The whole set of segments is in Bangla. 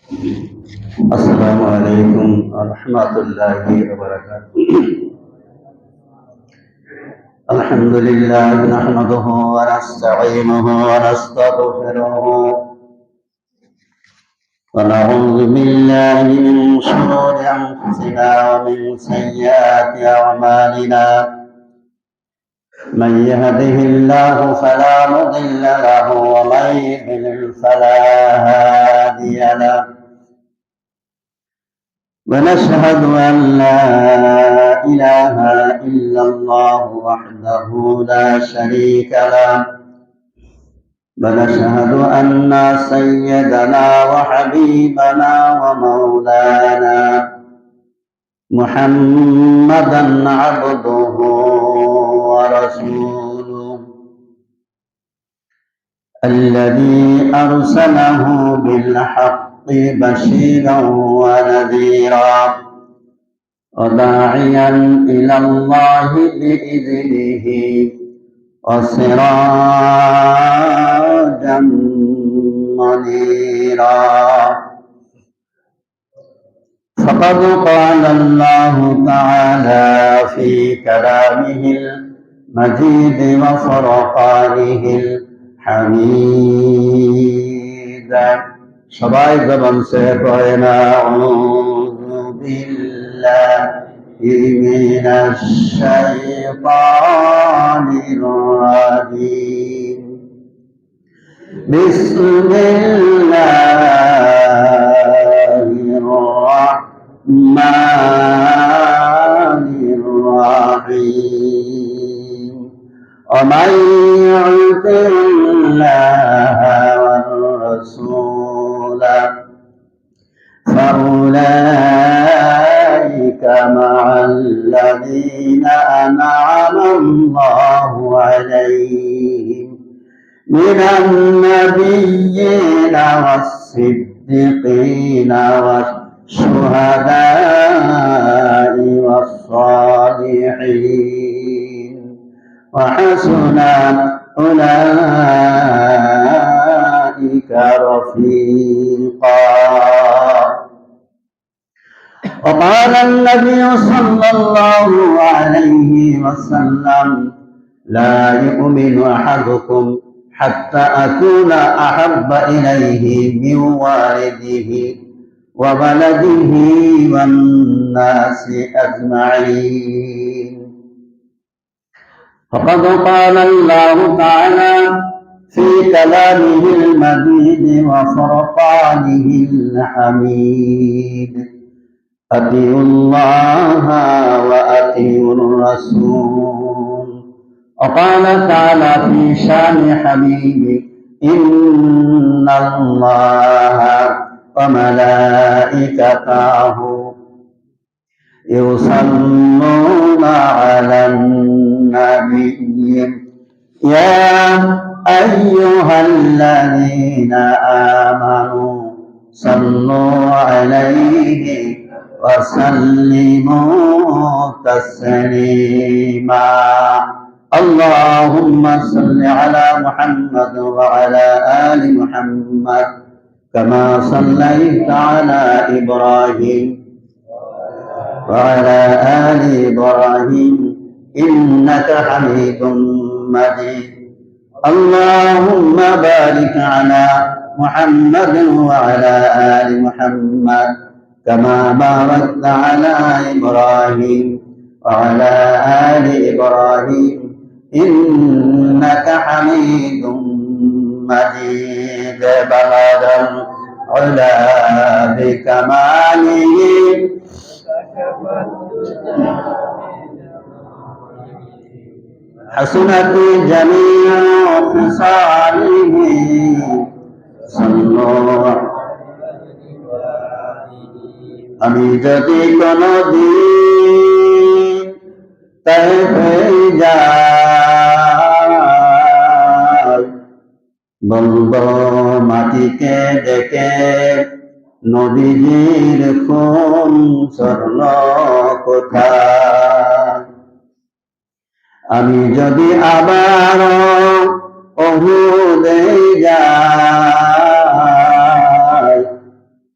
السلام عليكم ورحمة الله وبركاته. الحمد لله نحمده ونستعينه ونستغفره ونعوذ بالله من شرور أنفسنا ومن سيئات أعمالنا. من يهده الله فلا مضل له ومن يضلل فلا هادي له. ونشهد أن لا إله إلا الله وحده لا شريك له. ونشهد أن سيدنا وحبيبنا ومولانا محمدا عبده ورسوله الذي أرسله بالحق بشيرا ونذيرا وداعيا إلى الله بإذنه وسراجا منيرا. فقد قال الله تعالى في كلامه المجيد وفرقانه الحميد সবাই জবান সে পড়ে না আউযু বিল্লাহি মিনাশ শাইতানির রাজীম বিসমিল্লাহির রাহমানির রাহিম ومن يطع الله والرسول فأولئك مع الذين أنعم الله عليهم من النبيين والصديقين والشهداء والصالحين وحسن أولئك رفيقا. وقال النبي صلى الله عليه وسلم لا يؤمن أحدكم حتى أكون أحب إليه من والده وولده والناس أجمعين. فقد قال الله تعالى في كلامه المجيد وفرقانه الحميد أطيعوا الله وأطيعوا الرسول. وقال تعالى في شان حبيبه إن الله وملائكته يصلون على النبي يا أيها الذين آمنوا صلوا عليه وسلموا تسليما. اللهم صل على محمد وعلى آل محمد كما صليت على إبراهيم وعلى آل إبراهيم إنك حميد مجيد. اللهم بارك على محمد وعلى آل محمد كما باركت على إبراهيم وعلى آل إبراهيم إنك حميد مجيد. بلغ العلا بكماله حسنت جميع خصاله صلوا. আমি যদি কোনদিন তাইফে যাই বলবো মাটিকে ডেকে নবীজির খুন স্বর্ণ কোথায়। আমি যদি আবার ওহুদে যাই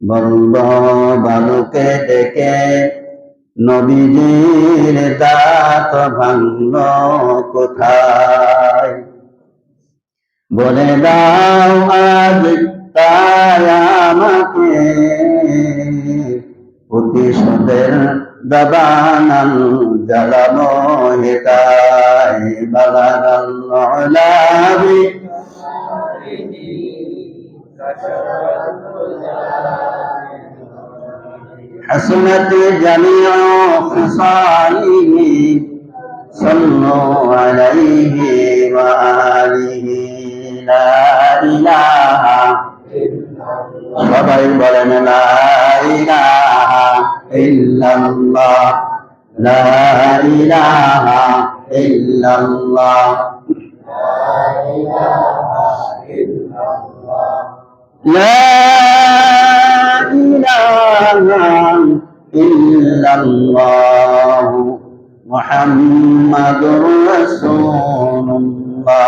বলব বালুকে ডেকে নবীজির দাঁত ভাঙল কোথায়? বলে দাও আজ তাই আমাকে প্রতিশোধের দাবানাল জ্বালানো হেতায়। বালাগাল উলাবি حسنت جميع خصاله صلوا عليه وآله لا إله সবাই বলেন লা ইলাহা ইল্লাল্লাহ লা ইলাহা ইল্লাল্লাহ লা ইলাহা ইল্লাল্লাহ মুহাম্মাদুর রাসূলুল্লাহ।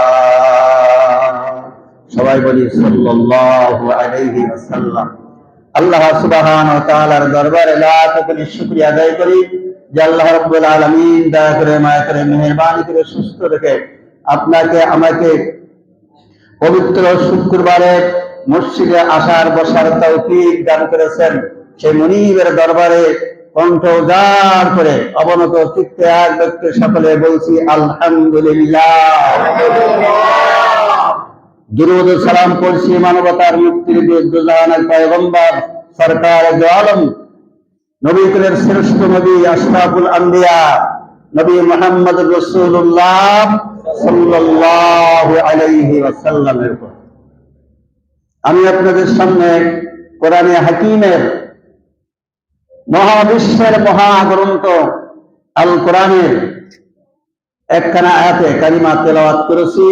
সবাই বলি সাল্লাল্লাহু আলাইহি ওয়াসাল্লাম। আল্লাহ সুবহানাহু ওয়া তাআলার দরবারে লাখ কোটি শুকরিয়া আদায় করি যে আল্লাহ রাব্বুল আলামিন দয়া করে মায়া করে মেহেরবানি করে সুস্থ রেখে আপনাকে আমাকে পবিত্র শুক্রবারে মসজিদে আসার বসার তৌফিক দান করেছেন। সেই মুনিবের দরবারে কণ্ঠ উজাড় করে অবনত চিত্তে এক ব্যক্তি সকলে বলছি আলহামদুলিল্লাহ। দুরূদ ও সালাম পড়ছি মানবতার মুক্তির দুজাহানের পয়গম্বর সরকার দু আলম নবী কুলের শ্রেষ্ঠ নবী আশরাফুল আম্বিয়া নবী মুহাম্মদ রাসূলুল্লাহ সাল্লাল্লাহু আলাইহি ওয়াসাল্লামের উপর। আমি আপনাদের সামনে কোরআনে হাকিমের মহাবিশ্বের মহাগ্রন্থ আল কোরআনের একখানা আয়াতে কারিমা তেলাওয়াত করেছি।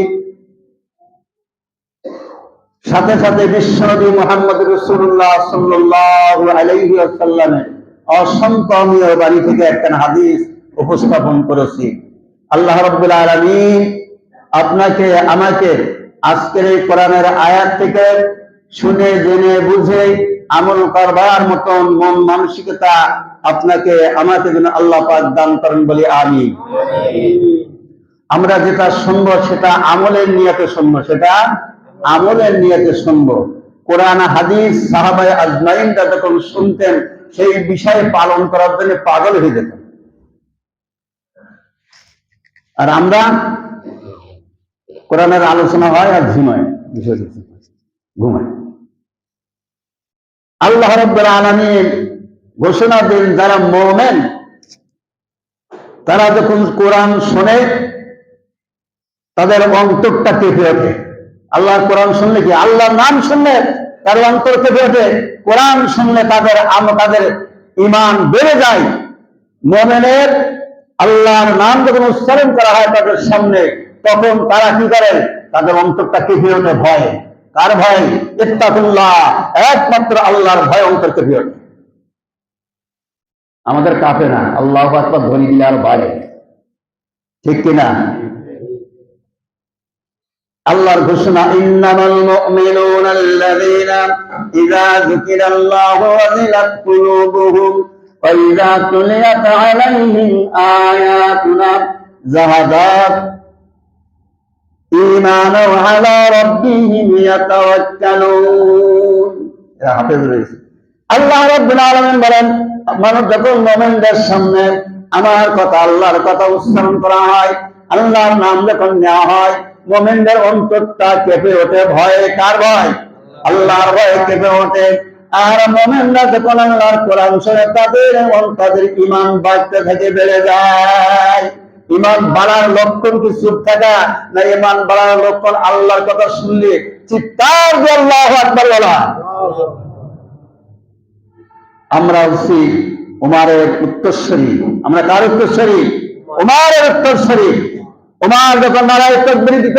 সাথে সাথে বিশ্বনবী মুহাম্মদ রাসূলুল্লাহ সাল্লাল্লাহু আলাইহি ওয়াসাল্লামের অসংখ্য বাণী থেকে একখানা হাদিস উপস্থাপন করেছি। আল্লাহ রাব্বুল আলামিন আপনাকে আমাকে আজকের এই কোরআনের আয়াত থেকে শুনে জেনে বুঝে আমল করবার মতন মন মানসিকতা আপনাকে আমাকে যেন আল্লাহ পাক দান করেন বলি আমিন। আমরা যেটা শুনবো সেটা আমলের নিয়তে শুনবো, সেটা আমলের নিয়তে শুনবো। কোরআন হাদিস সাহাবায়ে আজমাইনরা যখন শুনতেন সেই বিষয় পালন করার জন্য পাগল হয়ে যেতেন। আর আমরা কোরআনের আলোচনা হয় আর ঘুমায়, ঘুমায়। আল্লাহ রাব্বুল আলামিন ঘোষণা দেন যারা মুমিন তারা যখন কোরআন শোনে তাদের অন্তরটা কেঁপে ওঠে। আল্লাহর কোরআন শুনলে কি, আল্লাহর নাম শুনলে তার অন্তর কেঁপে ওঠে। কোরআন শুনলে তাদের ঈমান বেড়ে যায়। মুমিনের আল্লাহর নাম যখন উচ্চারণ করা হয় তাদের সামনে, তখন তারা কি করে, তাদের অন্তরটা কেঁপে ওঠে ভয়। কার ভয়? ইত্তাকুল্লাহ, একমাত্র আল্লাহর ভয় অন্তর কেঁপে ওঠে। আমাদের কাঁপে না, আল্লাহু আকবার ধ্বনি দিলে আর বাড়ে, ঠিক কিনা? আল্লাহর ঘোষণা ইন্নামাল মুমিনুনা আল্লাযীনা ইযা যুকিরাল্লাহু ওয়াজিলাত কুলুবুহুম ওয়া ইযা তুলিয়াত আলাইহিম আয়াতুনা যাহাদাত ঈমানা ওয়া আলা রাব্বিহিম ইয়াতাওয়াক্কালুন। এরা হাফেজ রয়েছে। আল্লাহ রাব্বুল আলামিন বলেন, মানুষ যখন মুমিনদের সামনে আমার কথা, আল্লাহর কথা উচ্চারণ করা হয়, আল্লাহর নাম যখন নেওয়া হয়, মুমিনদের অন্তরটা কেঁপে ওঠে ভয়ে। কার ভয়? আল্লাহর ভয়ে কেঁপে ওঠে। আর মুমিনরা যখন আল্লাহর কোরআন শুনে তাদের ঈমান বাড়তে থাকে, বেড়ে যায়। ঈমান বাড়ার লক্ষণ কি চুপ থাকা? না, ঈমান বাড়ার লক্ষণ আল্লাহর কথা শুনলে চিৎকার দিয়ে আল্লাহু আকবার বলা। আমরা হচ্ছি উমারের উত্তরসূরি। আমরা কার উত্তরসূরি? উমারের উত্তরসূরি। উমার যখন নারায়ে তাকবীর দিত,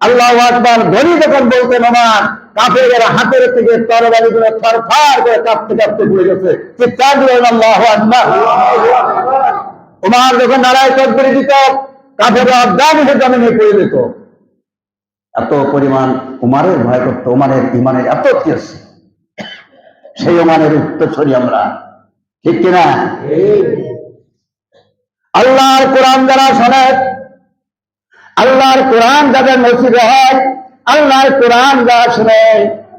আল্লাহু আকবার ধ্বনি যখন বলতেন, উমার কাফেরদের হাতের থেকে তরবারিগুলো থরথর করে কাঁপতে কাঁপতে পড়ে গেছে। চিৎকার দিয়ে আল্লাহু আকবার। উমার যখন নারায়ে তাকবীর দিত, কাফেররা দামিনে দামিনে পড়ে যেত। এত পরিমাণ উমারের ভয় করত, উমারের ঈমানের এত তেজ। সেই ওমানের উত্তরসূরি আমরা, ঠিক কিনা? আল্লাহর কোরআন যারা শোনে, আল্লাহর কোরআন যাদের নসিব হয়, আল্লাহর কোরআন যারা শুনে,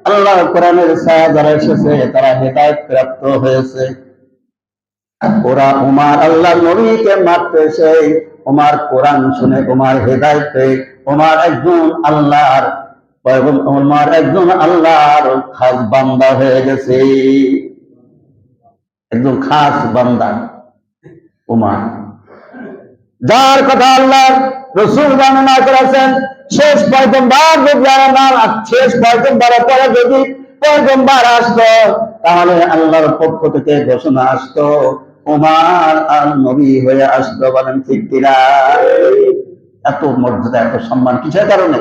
আল্লাহর কোরআনের ছায়া যারা এসেছে, তারা হেদায়েত প্রাপ্ত হয়েছে। ওরা উমার আল্লাহর নবীকে মারতে এসে উমার কোরআন শুনে, উমার হেদায়েত পেয়ে উমার একজন আল্লাহর খাস বান্দা হয়ে গেছে, একজন খাস বান্দা উমার, যার কথা আল্লাহ রাসূল বর্ণনা করেছেন। শেষ পয়গম্বর যদি শেষ পয়গম্বরের পরে যদি পয়গম্বর আসতো, তাহলে আল্লাহর পক্ষ থেকে ঘোষণা আসতো, উমার আর নবী হয়ে আসতো। বলেন ঠিক কিনা? এত মর্যাদা, এত সম্মান কিসের কারণে?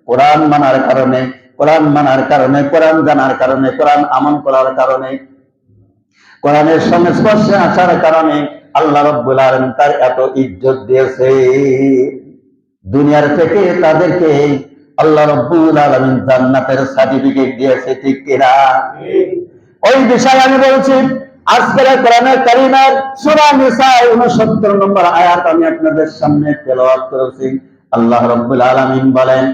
কোরআন মানার কারণে, কোরআন মানার কারণে, কোরআন জানার কারণে, কোরআন আমল করার কারণে, কোরআনের সংস্পর্শে আসার কারণে আল্লাহ রাব্বুল আলামিন তার এত ইজ্জত দিয়েছে। দুনিয়ার থেকে তাদেরকে আল্লাহ রাব্বুল আলামিন জান্নাতের সার্টিফিকেট দিয়েছে, ঠিক কিনা? ওই বিষয়ে আমি বলছি। আজকের কোরআনে কারীমের সূরা নিসা 69 নম্বর আয়াত আমি আপনাদের সামনে তেলাওয়াত করেছি। আল্লাহ রাব্বুল আলামিন বলেন,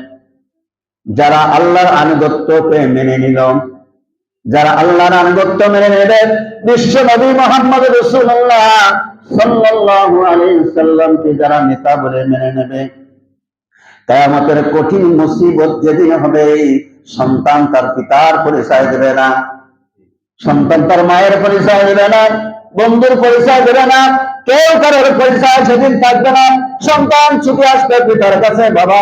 যারা আল্লাহর আনুগত্যকে মেনে নিল, যারা আল্লাহর আনুগত্য মেনে নেবে, বিশ্ব নবী মুহাম্মদ রাসূলুল্লাহ সাল্লাল্লাহু আলাইহি সাল্লামকে যারা নেতা বলে মেনে নেবে, কিয়ামতের কঠিন মুসিবত যেদিন হবে, সন্তান তার পিতার পরিচয় দেবে না, সন্তান তার মায়ের পরিচয় দেবে না, বন্ধুর পরিচয় দেবে না, কেউ কারোর পরিচয় সেদিন থাকবে না। সন্তান ছুটে আসবে পিতার কাছে, বাবা